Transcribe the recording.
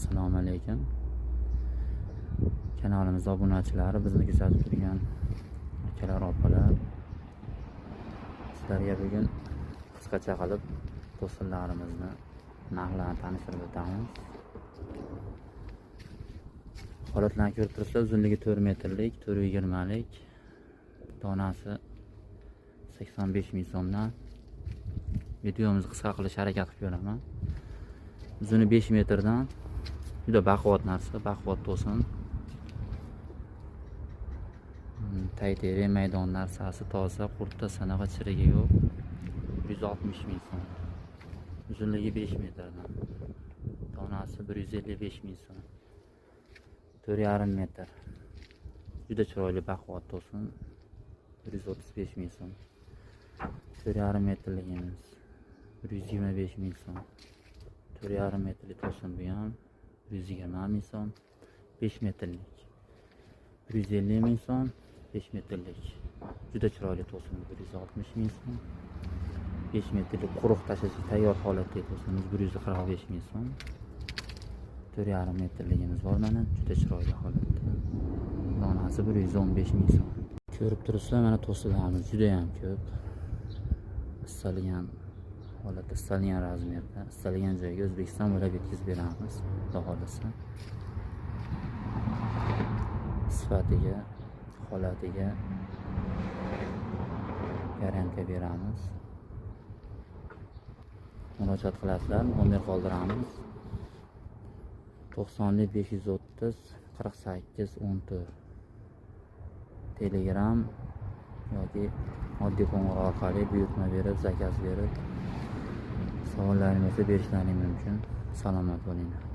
Assalomu alaykum. Kanalimiz obunachilari, bizni kuzatib turgan akalar, opalar, sizlarga bugun qisqacha qilib to'sinlarimizni narxlarini tanishtirib o'tamiz. Holatlarni ko'rib turibsizlar, uzunligi 4 metrlik, 420 lik, donasi 85 ming so'mdan. Videomizni qisqa qilish harakat qilib ko'raman. Uzuni 5 metrdan, juda baquvvat narsa, baquvvat to'sin. Tayteri maydon narsasi, toza, qurtda sanag'i chirigi yo'q. 160 ming so'm. Uzunligi 5 metrdan. Donasi 155 ming so'm. 4,5 metr. Juda chiroyli baquvvat to'sin. 135 ming so'm. 4,5 metrligimiz 125 ming so'm. 4,5 metrlik to'sin bu ham 120 ming so'm. 5 metrlik 150 ming so'm. 5 metrlik juda chiroyli to'sin 160 ming so'm. 5 metrlik quruq tashlash tayyor holatdagi to'sinimiz 145 ming so'm. 4,5 metrligimiz bor mana, juda chiroyli holatda. Donasi 115 ming so'm. Ko'rib turibsizlar, mana to'sinlarimiz juda ham ko'p. Istalgan holatda, istalgan razmerda, istalgan joyga O'zbekiston bo'ylab yetkazib beramiz, xudo xolasa. Sifatiga, holatiga garantiya beramiz. Murojaat qilasizlar, nomer qoldiramiz. 90 530 48 14. Telegram yoki oddiy qo'ng'iroq orqali buyurtma berib, zakaz berib, savollaringizni berishlaring mumkin. Salomat bo'linglar.